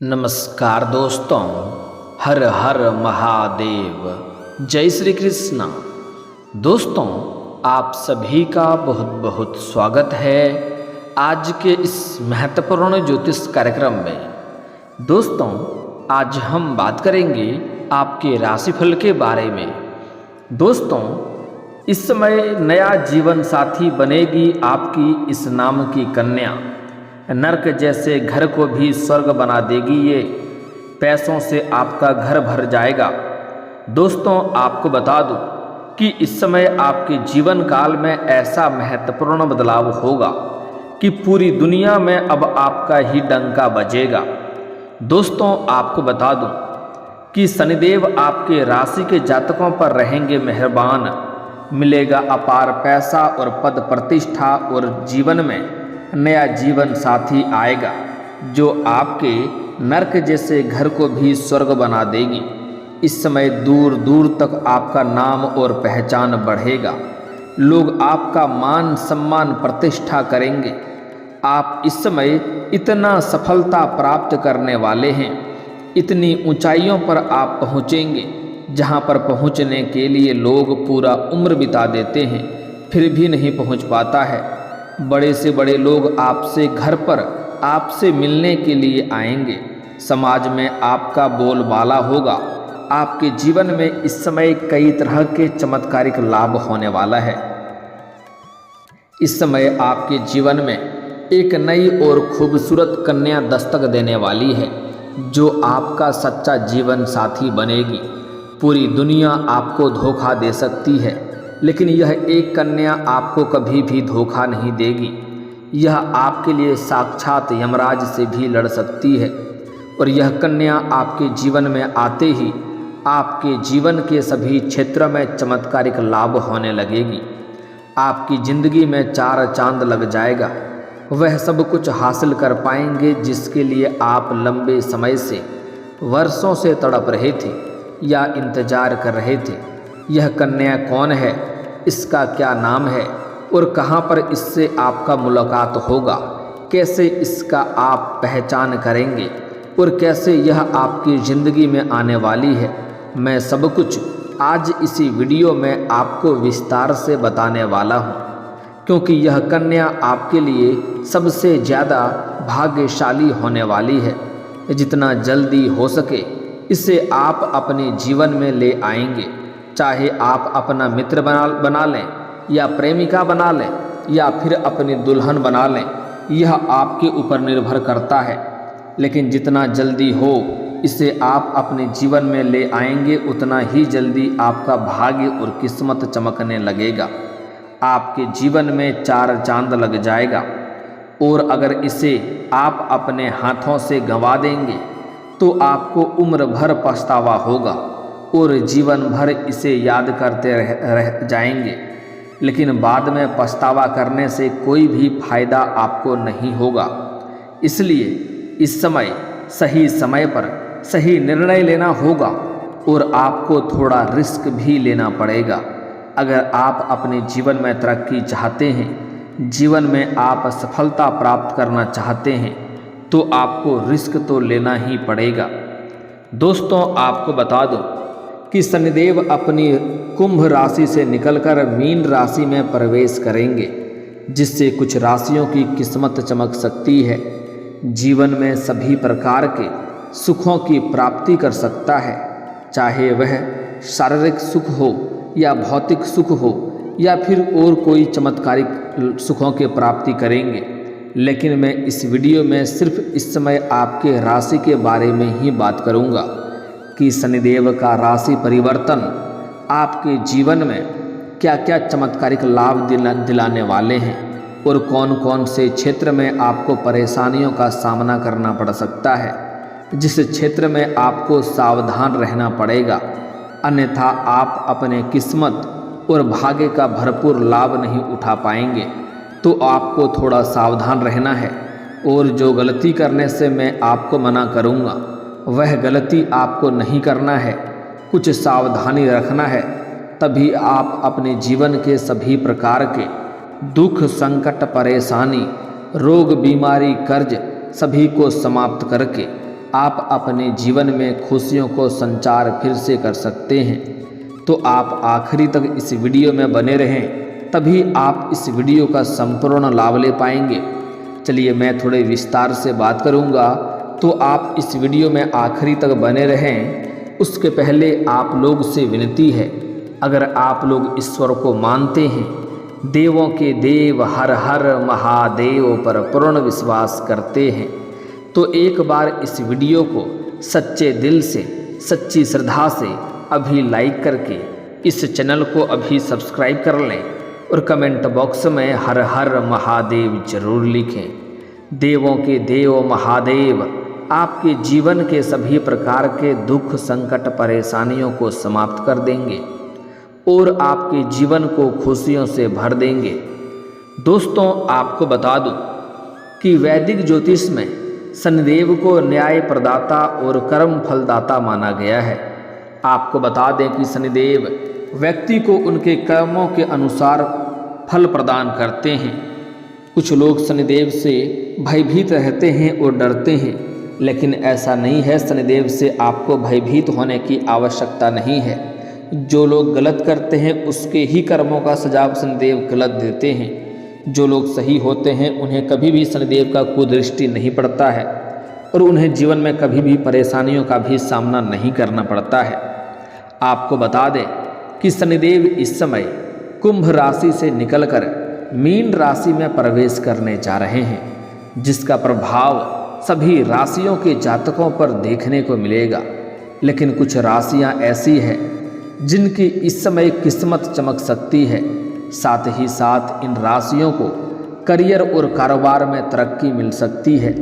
नमस्कार दोस्तों, हर हर महादेव, जय श्री कृष्ण। दोस्तों, आप सभी का बहुत बहुत स्वागत है आज के इस महत्वपूर्ण ज्योतिष कार्यक्रम में। दोस्तों, आज हम बात करेंगे आपके राशिफल के बारे में। दोस्तों, इस समय नया जीवन साथी बनेगी आपकी इस नाम की कन्या। नर्क जैसे घर को भी स्वर्ग बना देगी ये, पैसों से आपका घर भर जाएगा। दोस्तों, आपको बता दूं कि इस समय आपके जीवन काल में ऐसा महत्वपूर्ण बदलाव होगा कि पूरी दुनिया में अब आपका ही डंका बजेगा। दोस्तों, आपको बता दूं कि शनिदेव आपके राशि के जातकों पर रहेंगे मेहरबान। मिलेगा अपार पैसा और पद प्रतिष्ठा, और जीवन में नया जीवन साथी आएगा जो आपके नर्क जैसे घर को भी स्वर्ग बना देगी। इस समय दूर दूर तक आपका नाम और पहचान बढ़ेगा। लोग आपका मान सम्मान प्रतिष्ठा करेंगे। आप इस समय इतना सफलता प्राप्त करने वाले हैं, इतनी ऊंचाइयों पर आप पहुँचेंगे जहाँ पर पहुँचने के लिए लोग पूरा उम्र बिता देते हैं, फिर भी नहीं पहुँच पाता है। बड़े से बड़े लोग आपसे घर पर आपसे मिलने के लिए आएंगे। समाज में आपका बोलबाला होगा। आपके जीवन में इस समय कई तरह के चमत्कारिक लाभ होने वाला है। इस समय आपके जीवन में एक नई और खूबसूरत कन्या दस्तक देने वाली है जो आपका सच्चा जीवन साथी बनेगी। पूरी दुनिया आपको धोखा दे सकती है, लेकिन यह एक कन्या आपको कभी भी धोखा नहीं देगी। यह आपके लिए साक्षात यमराज से भी लड़ सकती है, और यह कन्या आपके जीवन में आते ही आपके जीवन के सभी क्षेत्रों में चमत्कारिक लाभ होने लगेगी। आपकी ज़िंदगी में चार चांद लग जाएगा। वह सब कुछ हासिल कर पाएंगे जिसके लिए आप लंबे समय से, वर्षों से तड़प रहे थे या इंतजार कर रहे थे। यह कन्या कौन है, इसका क्या नाम है, और कहाँ पर इससे आपका मुलाकात होगा, कैसे इसका आप पहचान करेंगे, और कैसे यह आपकी ज़िंदगी में आने वाली है, मैं सब कुछ आज इसी वीडियो में आपको विस्तार से बताने वाला हूँ। क्योंकि यह कन्या आपके लिए सबसे ज़्यादा भाग्यशाली होने वाली है। जितना जल्दी हो सके इसे आप अपने जीवन में ले आएंगे। चाहे आप अपना मित्र बना लें या प्रेमिका बना लें या फिर अपनी दुल्हन बना लें, यह आपके ऊपर निर्भर करता है। लेकिन जितना जल्दी हो इसे आप अपने जीवन में ले आएंगे, उतना ही जल्दी आपका भाग्य और किस्मत चमकने लगेगा। आपके जीवन में चार चांद लग जाएगा। और अगर इसे आप अपने हाथों से गंवा देंगे तो आपको उम्र भर पछतावा होगा और जीवन भर इसे याद करते रह जाएंगे। लेकिन बाद में पछतावा करने से कोई भी फायदा आपको नहीं होगा। इसलिए इस समय सही समय पर सही निर्णय लेना होगा और आपको थोड़ा रिस्क भी लेना पड़ेगा। अगर आप अपने जीवन में तरक्की चाहते हैं, जीवन में आप सफलता प्राप्त करना चाहते हैं, तो आपको रिस्क तो लेना ही पड़ेगा। दोस्तों, आपको बता दूं कि शनिदेव अपनी कुंभ राशि से निकलकर मीन राशि में प्रवेश करेंगे, जिससे कुछ राशियों की किस्मत चमक सकती है। जीवन में सभी प्रकार के सुखों की प्राप्ति कर सकता है, चाहे वह शारीरिक सुख हो या भौतिक सुख हो या फिर और कोई चमत्कारिक सुखों की प्राप्ति करेंगे। लेकिन मैं इस वीडियो में सिर्फ इस समय आपके राशि के बारे में ही बात करूंगा कि शनिदेव का राशि परिवर्तन आपके जीवन में क्या क्या चमत्कारिक लाभ दिलाने वाले हैं और कौन कौन से क्षेत्र में आपको परेशानियों का सामना करना पड़ सकता है, जिस क्षेत्र में आपको सावधान रहना पड़ेगा, अन्यथा आप अपने किस्मत और भाग्य का भरपूर लाभ नहीं उठा पाएंगे। तो आपको थोड़ा सावधान रहना है, और जो गलती करने से मैं आपको मना करूंगा वह गलती आपको नहीं करना है। कुछ सावधानी रखना है, तभी आप अपने जीवन के सभी प्रकार के दुख, संकट, परेशानी, रोग, बीमारी, कर्ज सभी को समाप्त करके आप अपने जीवन में खुशियों को संचार फिर से कर सकते हैं। तो आप आखिरी तक इस वीडियो में बने रहें, तभी आप इस वीडियो का संपूर्ण लाभ ले पाएंगे। चलिए मैं थोड़े विस्तार से बात करूंगा, तो आप इस वीडियो में आखिरी तक बने रहें। उसके पहले आप लोग से विनती है, अगर आप लोग ईश्वर को मानते हैं, देवों के देव हर हर महादेव पर पूर्ण विश्वास करते हैं, तो एक बार इस वीडियो को सच्चे दिल से, सच्ची श्रद्धा से अभी लाइक करके इस चैनल को अभी सब्सक्राइब कर लें और कमेंट बॉक्स में हर हर महादेव जरूर लिखें। देवों के देव महादेव आपके जीवन के सभी प्रकार के दुख, संकट, परेशानियों को समाप्त कर देंगे और आपके जीवन को खुशियों से भर देंगे। दोस्तों, आपको बता दूं कि वैदिक ज्योतिष में शनिदेव को न्याय प्रदाता और कर्म फलदाता माना गया है। आपको बता दें कि शनिदेव व्यक्ति को उनके कर्मों के अनुसार फल प्रदान करते हैं। कुछ लोग शनिदेव से भयभीत रहते हैं और डरते हैं, लेकिन ऐसा नहीं है। शनिदेव से आपको भयभीत होने की आवश्यकता नहीं है। जो लोग गलत करते हैं उसके ही कर्मों का सजा शनिदेव गलत देते हैं। जो लोग सही होते हैं उन्हें कभी भी शनिदेव का कुदृष्टि नहीं पड़ता है और उन्हें जीवन में कभी भी परेशानियों का भी सामना नहीं करना पड़ता है। आपको बता दें कि शनिदेव इस समय कुंभ राशि से निकलकर मीन राशि में प्रवेश करने जा रहे हैं, जिसका प्रभाव सभी राशियों के जातकों पर देखने को मिलेगा। लेकिन कुछ राशियां ऐसी हैं जिनकी इस समय किस्मत चमक सकती है। साथ ही साथ इन राशियों को करियर और कारोबार में तरक्की मिल सकती है।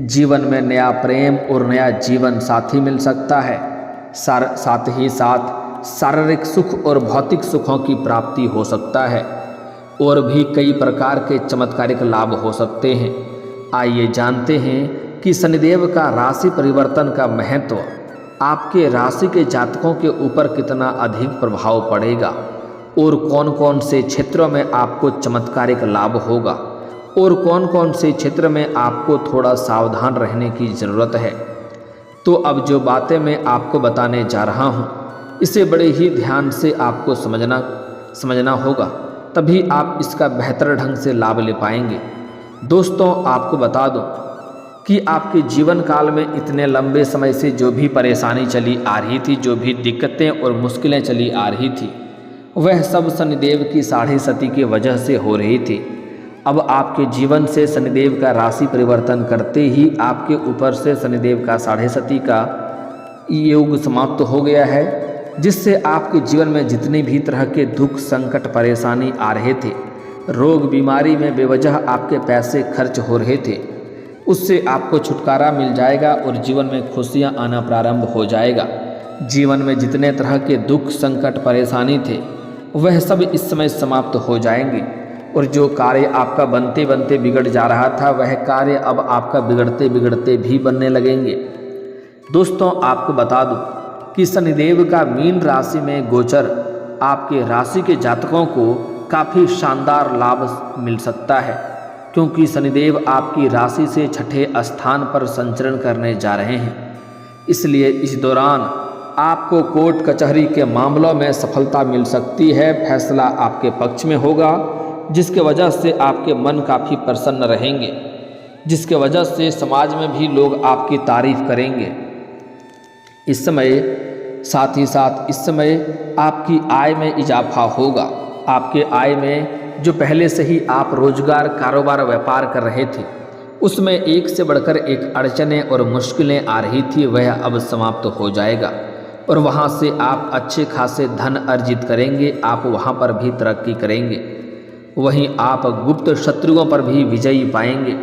जीवन में नया प्रेम और नया जीवन साथी मिल सकता है। साथ ही साथ शारीरिक सुख और भौतिक सुखों की प्राप्ति हो सकता है और भी कई प्रकार के चमत्कारिक लाभ हो सकते हैं। आइए जानते हैं कि शनिदेव का राशि परिवर्तन का महत्व आपके राशि के जातकों के ऊपर कितना अधिक प्रभाव पड़ेगा और कौन कौन से क्षेत्रों में आपको चमत्कारिक लाभ होगा और कौन कौन से क्षेत्र में आपको थोड़ा सावधान रहने की ज़रूरत है। तो अब जो बातें मैं आपको बताने जा रहा हूँ, इसे बड़े ही ध्यान से आपको समझना होगा, तभी आप इसका बेहतर ढंग से लाभ ले पाएंगे। दोस्तों, आपको बता दूं कि आपके जीवन काल में इतने लंबे समय से जो भी परेशानी चली आ रही थी, जो भी दिक्कतें और मुश्किलें चली आ रही थी, वह सब शनिदेव की 6.5 की वजह से हो रही थी। अब आपके जीवन से शनिदेव का राशि परिवर्तन करते ही आपके ऊपर से शनिदेव का 6.5 का योग समाप्त हो गया है, जिससे आपके जीवन में जितने भी तरह के दुख, संकट, परेशानी आ रहे थे, रोग बीमारी में बेवजह आपके पैसे खर्च हो रहे थे, उससे आपको छुटकारा मिल जाएगा और जीवन में खुशियां आना प्रारंभ हो जाएगा। जीवन में जितने तरह के दुख, संकट, परेशानी थे, वह सब इस समय समाप्त हो जाएंगे और जो कार्य आपका बनते बनते बिगड़ जा रहा था, वह कार्य अब आपका बिगड़ते बिगड़ते भी बनने लगेंगे। दोस्तों, आपको बता दूं कि शनिदेव का मीन राशि में गोचर आपके राशि के जातकों को काफ़ी शानदार लाभ मिल सकता है, क्योंकि शनिदेव आपकी राशि से 6ठे स्थान पर संचरण करने जा रहे हैं। इसलिए इस दौरान आपको कोर्ट कचहरी के मामलों में सफलता मिल सकती है। फैसला आपके पक्ष में होगा, जिसके वजह से आपके मन काफ़ी प्रसन्न रहेंगे, जिसके वजह से समाज में भी लोग आपकी तारीफ करेंगे। इस समय साथ ही साथ इस समय आपकी आय में इजाफा होगा। आपके आय में जो पहले से ही आप रोजगार, कारोबार, व्यापार कर रहे थे, उसमें एक से बढ़कर एक अड़चनें और मुश्किलें आ रही थी, वह अब समाप्त हो जाएगा और वहाँ से आप अच्छे खासे धन अर्जित करेंगे। आप वहाँ पर भी तरक्की करेंगे। वहीं आप गुप्त शत्रुओं पर भी विजयी पाएंगे।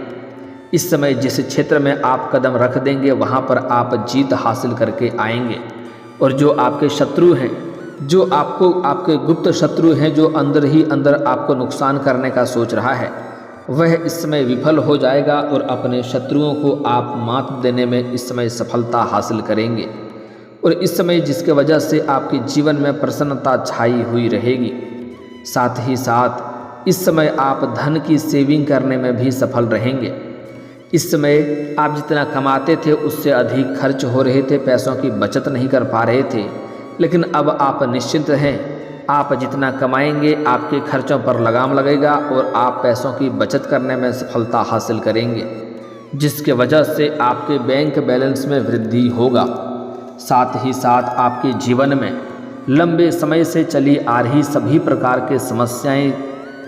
इस समय जिस क्षेत्र में आप कदम रख देंगे, वहाँ पर आप जीत हासिल करके आएंगे और जो आपके शत्रु हैं, जो आपके गुप्त शत्रु हैं, जो अंदर ही अंदर आपको नुकसान करने का सोच रहा है, वह इस समय विफल हो जाएगा और अपने शत्रुओं को आप मात देने में इस समय सफलता हासिल करेंगे। और इस समय जिसके वजह से आपके जीवन में प्रसन्नता छाई हुई रहेगी। साथ ही साथ इस समय आप धन की सेविंग करने में भी सफल रहेंगे। इस समय आप जितना कमाते थे उससे अधिक खर्च हो रहे थे, पैसों की बचत नहीं कर पा रहे थे। लेकिन अब आप निश्चिंत हैं, आप जितना कमाएंगे आपके खर्चों पर लगाम लगेगा और आप पैसों की बचत करने में सफलता हासिल करेंगे, जिसके वजह से आपके बैंक बैलेंस में वृद्धि होगा। साथ ही साथ आपके जीवन में लंबे समय से चली आ रही सभी प्रकार के समस्याएं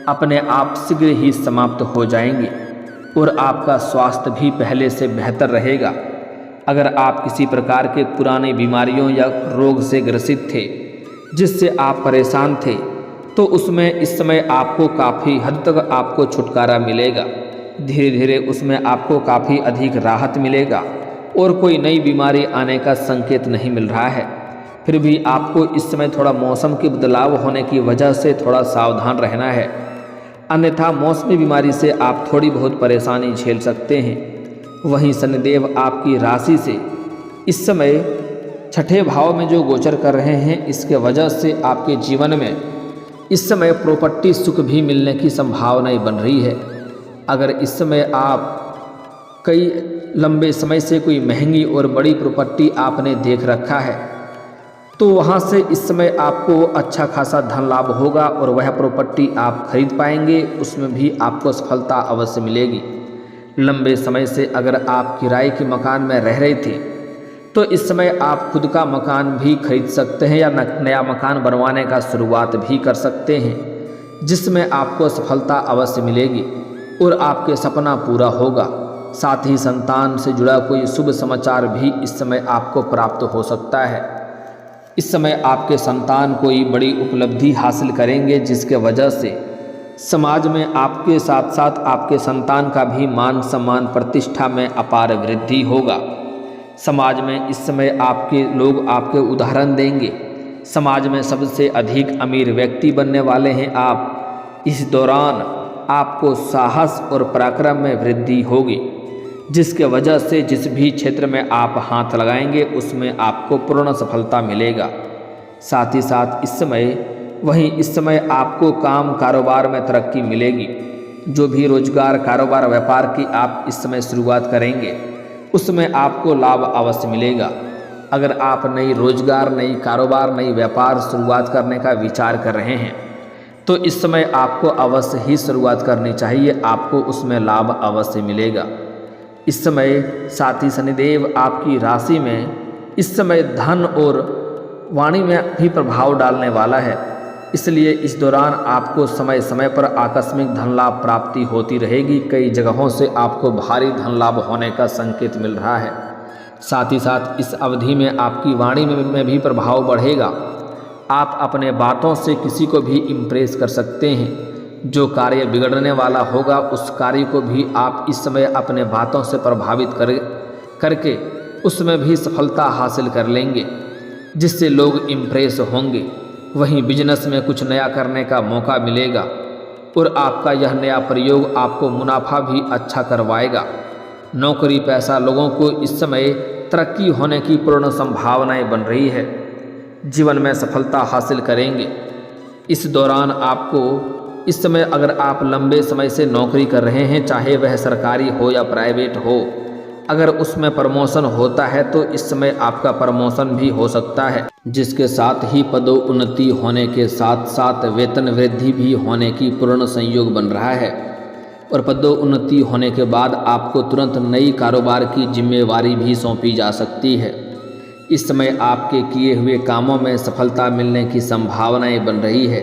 अपने आप शीघ्र ही समाप्त हो जाएंगी और आपका स्वास्थ्य भी पहले से बेहतर रहेगा। अगर आप किसी प्रकार के पुरानी बीमारियों या रोग से ग्रसित थे जिससे आप परेशान थे, तो उसमें इस समय आपको काफ़ी हद तक आपको छुटकारा मिलेगा। धीरे धीरे उसमें आपको काफ़ी अधिक राहत मिलेगा और कोई नई बीमारी आने का संकेत नहीं मिल रहा है। फिर भी आपको इस समय थोड़ा मौसम के बदलाव होने की वजह से थोड़ा सावधान रहना है, अन्यथा मौसमी बीमारी से आप थोड़ी बहुत परेशानी झेल सकते हैं। वहीं शनिदेव आपकी राशि से इस समय छठे भाव में जो गोचर कर रहे हैं, इसके वजह से आपके जीवन में इस समय प्रॉपर्टी सुख भी मिलने की संभावनाएं बन रही है। अगर इस समय आप कई लंबे समय से कोई महंगी और बड़ी प्रॉपर्टी आपने देख रखा है, तो वहाँ से इस समय आपको अच्छा खासा धन लाभ होगा और वह प्रॉपर्टी आप खरीद पाएंगे, उसमें भी आपको सफलता अवश्य मिलेगी। लंबे समय से अगर आप किराए के मकान में रह रहे थे, तो इस समय आप खुद का मकान भी खरीद सकते हैं या नया मकान बनवाने का शुरुआत भी कर सकते हैं, जिसमें आपको सफलता अवश्य मिलेगी और आपके सपना पूरा होगा। साथ ही संतान से जुड़ा कोई शुभ समाचार भी इस समय आपको प्राप्त हो सकता है। इस समय आपके संतान कोई बड़ी उपलब्धि हासिल करेंगे, जिसके वजह से समाज में आपके साथ साथ आपके संतान का भी मान सम्मान प्रतिष्ठा में अपार वृद्धि होगा। समाज में इस समय आपके लोग आपके उदाहरण देंगे, समाज में सबसे अधिक अमीर व्यक्ति बनने वाले हैं आप। इस दौरान आपको साहस और पराक्रम में वृद्धि होगी, जिसके वजह से जिस भी क्षेत्र में आप हाथ लगाएंगे उसमें आपको पूर्ण सफलता मिलेगा। साथ ही साथ इस समय आपको काम कारोबार में तरक्की मिलेगी। जो भी रोजगार कारोबार व्यापार की आप इस समय शुरुआत करेंगे उसमें आपको लाभ अवश्य मिलेगा। अगर आप नई रोजगार, नई कारोबार, नई व्यापार शुरुआत करने का विचार कर रहे हैं, तो इस समय आपको अवश्य ही शुरुआत करनी चाहिए, आपको उसमें लाभ अवश्य मिलेगा। इस समय साथ ही शनिदेव आपकी राशि में इस समय धन और वाणी में भी प्रभाव डालने वाला है, इसलिए इस दौरान आपको समय समय पर आकस्मिक धन लाभ प्राप्ति होती रहेगी। कई जगहों से आपको भारी धन लाभ होने का संकेत मिल रहा है। साथ ही साथ इस अवधि में आपकी वाणी में भी प्रभाव बढ़ेगा। आप अपने बातों से किसी को भी इम्प्रेस कर सकते हैं। जो कार्य बिगड़ने वाला होगा उस कार्य को भी आप इस समय अपने बातों से प्रभावित करके उसमें भी सफलता हासिल कर लेंगे, जिससे लोग इम्प्रेस होंगे। वहीं बिजनेस में कुछ नया करने का मौका मिलेगा और आपका यह नया प्रयोग आपको मुनाफा भी अच्छा करवाएगा। नौकरी पैसा लोगों को इस समय तरक्की होने की पूर्ण संभावनाएं बन रही है, जीवन में सफलता हासिल करेंगे। इस दौरान आपको इस समय अगर आप लंबे समय से नौकरी कर रहे हैं, चाहे वह सरकारी हो या प्राइवेट हो, अगर उसमें प्रमोशन होता है तो इस समय आपका प्रमोशन भी हो सकता है, जिसके साथ ही पदोन्नति होने के साथ साथ वेतन वृद्धि भी होने की पूर्ण संयोग बन रहा है। और पदोन्नति होने के बाद आपको तुरंत नई कारोबार की जिम्मेवारी भी सौंपी जा सकती है। इस समय आपके किए हुए कामों में सफलता मिलने की संभावनाएं बन रही है।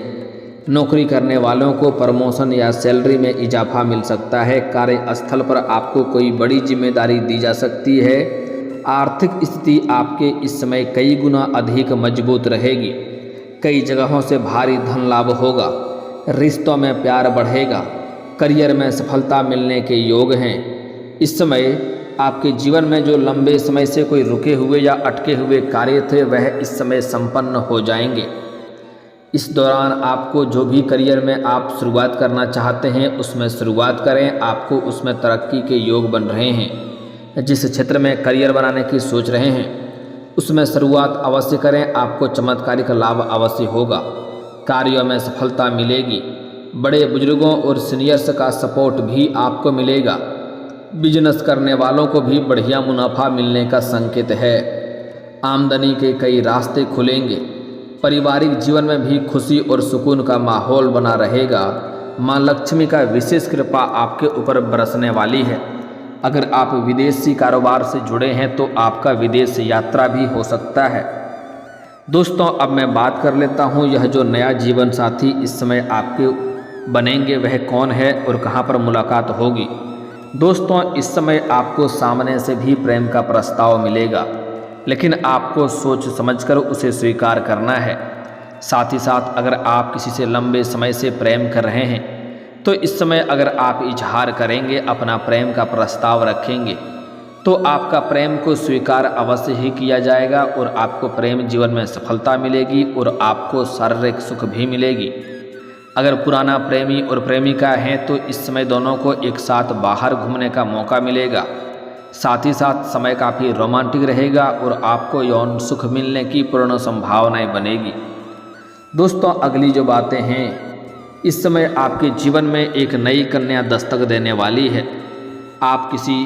नौकरी करने वालों को प्रमोशन या सैलरी में इजाफा मिल सकता है। कार्यस्थल पर आपको कोई बड़ी जिम्मेदारी दी जा सकती है। आर्थिक स्थिति आपके इस समय कई गुना अधिक मजबूत रहेगी। कई जगहों से भारी धन लाभ होगा। रिश्तों में प्यार बढ़ेगा। करियर में सफलता मिलने के योग हैं। इस समय आपके जीवन में जो लंबे समय से कोई रुके हुए या अटके हुए कार्य थे वह इस समय संपन्न हो जाएंगे। इस दौरान आपको जो भी करियर में आप शुरुआत करना चाहते हैं उसमें शुरुआत करें, आपको उसमें तरक्की के योग बन रहे हैं। जिस क्षेत्र में करियर बनाने की सोच रहे हैं उसमें शुरुआत अवश्य करें, आपको चमत्कारिक लाभ अवश्य होगा। कार्यों में सफलता मिलेगी। बड़े बुजुर्गों और सीनियर्स का सपोर्ट भी आपको मिलेगा। बिजनेस करने वालों को भी बढ़िया मुनाफा मिलने का संकेत है। आमदनी के कई रास्ते खुलेंगे। पारिवारिक जीवन में भी खुशी और सुकून का माहौल बना रहेगा। माँ लक्ष्मी का विशेष कृपा आपके ऊपर बरसने वाली है। अगर आप विदेशी कारोबार से जुड़े हैं तो आपका विदेश यात्रा भी हो सकता है। दोस्तों, अब मैं बात कर लेता हूँ यह जो नया जीवन साथी इस समय आपके बनेंगे वह कौन है और कहाँ पर मुलाकात होगी। दोस्तों, इस समय आपको सामने से भी प्रेम का प्रस्ताव मिलेगा, लेकिन आपको सोच समझकर उसे स्वीकार करना है। साथ ही साथ अगर आप किसी से लंबे समय से प्रेम कर रहे हैं तो इस समय अगर आप इजहार करेंगे, अपना प्रेम का प्रस्ताव रखेंगे तो आपका प्रेम को स्वीकार अवश्य ही किया जाएगा और आपको प्रेम जीवन में सफलता मिलेगी और आपको शारीरिक सुख भी मिलेगी। अगर पुराना प्रेमी और प्रेमिका हैं तो इस समय दोनों को एक साथ बाहर घूमने का मौका मिलेगा। साथ ही साथ समय काफ़ी रोमांटिक रहेगा और आपको यौन सुख मिलने की पूर्ण संभावनाएं बनेगी। दोस्तों, अगली जो बातें हैं, इस समय आपके जीवन में एक नई कन्या दस्तक देने वाली है। आप किसी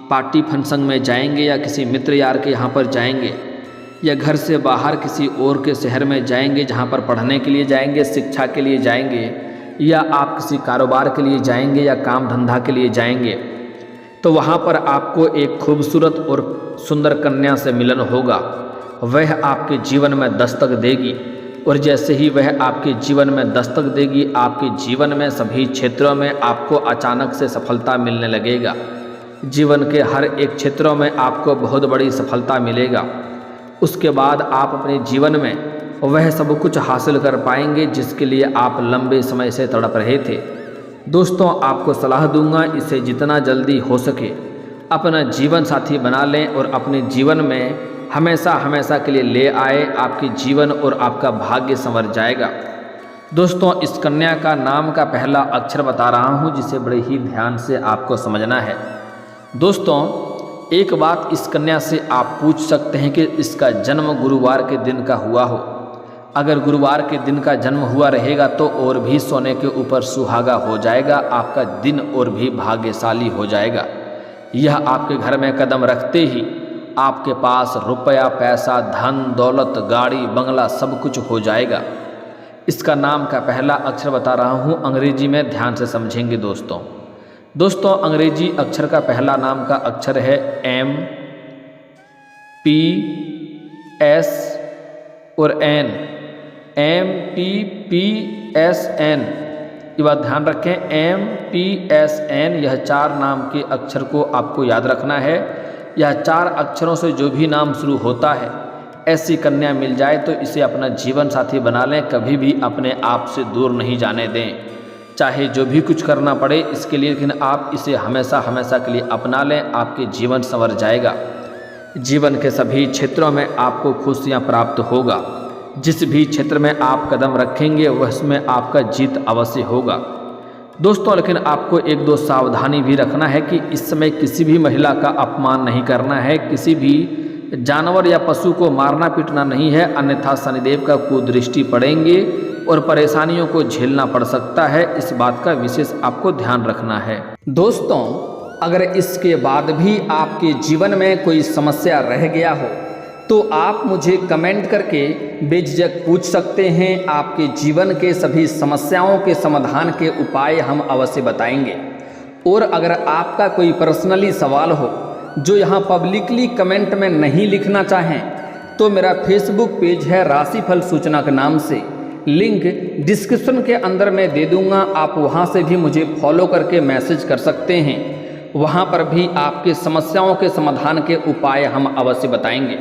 पार्टी फंक्शन में जाएंगे या किसी मित्र यार के यहाँ पर जाएंगे या घर से बाहर किसी और के शहर में जाएंगे जहाँ पर पढ़ने के लिए जाएंगे, शिक्षा के लिए जाएंगे या आप किसी कारोबार के लिए जाएंगे या काम धंधा के लिए जाएंगे तो वहाँ पर आपको एक खूबसूरत और सुंदर कन्या से मिलन होगा। वह आपके जीवन में दस्तक देगी और जैसे ही वह आपके जीवन में दस्तक देगी, आपके जीवन में सभी क्षेत्रों में आपको अचानक से सफलता मिलने लगेगा। जीवन के हर एक क्षेत्रों में आपको बहुत बड़ी सफलता मिलेगा। उसके बाद आप अपने जीवन में वह सब कुछ हासिल कर पाएंगे जिसके लिए आप लंबे समय से तड़प रहे थे। दोस्तों, आपको सलाह दूंगा, इसे जितना जल्दी हो सके अपना जीवन साथी बना लें और अपने जीवन में हमेशा के लिए ले आए। आपके जीवन और आपका भाग्य संवर जाएगा। दोस्तों, इस कन्या का नाम का पहला अक्षर बता रहा हूँ जिसे बड़े ही ध्यान से आपको समझना है। दोस्तों, एक बात इस कन्या से आप पूछ सकते हैं कि इसका जन्म गुरुवार के दिन का हुआ हो। अगर गुरुवार के दिन का जन्म हुआ रहेगा तो और भी सोने के ऊपर सुहागा हो जाएगा। आपका दिन और भी भाग्यशाली हो जाएगा। यह आपके घर में कदम रखते ही आपके पास रुपया, पैसा, धन, दौलत, गाड़ी, बंगला सब कुछ हो जाएगा। इसका नाम का पहला अक्षर बता रहा हूँ, अंग्रेजी में ध्यान से समझेंगे। दोस्तों, अंग्रेजी अक्षर का पहला नाम का अक्षर है M, P, S और N। M, P, P, S, N। ये बात ध्यान रखें, M, P, S, N। यह 4 नाम के अक्षर को आपको याद रखना है। यह 4 अक्षरों से जो भी नाम शुरू होता है, ऐसी कन्या मिल जाए तो इसे अपना जीवन साथी बना लें। कभी भी अपने आप से दूर नहीं जाने दें, चाहे जो भी कुछ करना पड़े इसके लिए, लेकिन आप इसे हमेशा के लिए अपना लें। आपके जीवन संवर जाएगा। जीवन के सभी क्षेत्रों में आपको खुशियाँ प्राप्त होगा। जिस भी क्षेत्र में आप कदम रखेंगे वह उसमें आपका जीत अवश्य होगा। दोस्तों, लेकिन आपको 1-2 सावधानी भी रखना है कि इस समय किसी भी महिला का अपमान नहीं करना है, किसी भी जानवर या पशु को मारना पीटना नहीं है, अन्यथा शनिदेव का कुदृष्टि पड़ेंगे और परेशानियों को झेलना पड़ सकता है। इस बात का विशेष आपको ध्यान रखना है। दोस्तों, अगर इसके बाद भी आपके जीवन में कोई समस्या रह गया हो तो आप मुझे कमेंट करके बेझिझक पूछ सकते हैं। आपके जीवन के सभी समस्याओं के समाधान के उपाय हम अवश्य बताएंगे। और अगर आपका कोई पर्सनली सवाल हो जो यहाँ पब्लिकली कमेंट में नहीं लिखना चाहें तो मेरा फेसबुक पेज है राशिफल सूचना के नाम से, लिंक डिस्क्रिप्शन के अंदर मैं दे दूंगा। आप वहाँ से भी मुझे फॉलो करके मैसेज कर सकते हैं। वहाँ पर भी आपके समस्याओं के समाधान के उपाय हम अवश्य बताएंगे।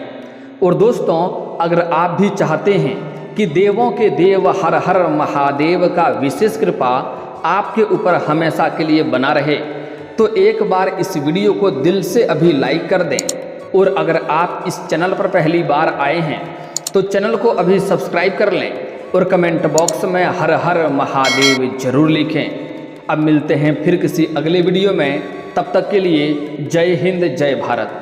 और दोस्तों, अगर आप भी चाहते हैं कि देवों के देव हर हर महादेव का विशेष कृपा आपके ऊपर हमेशा के लिए बना रहे तो एक बार इस वीडियो को दिल से अभी लाइक कर दें। और अगर आप इस चैनल पर पहली बार आए हैं तो चैनल को अभी सब्सक्राइब कर लें और कमेंट बॉक्स में हर हर महादेव जरूर लिखें। अब मिलते हैं फिर किसी अगले वीडियो में, तब तक के लिए जय हिंद, जय भारत।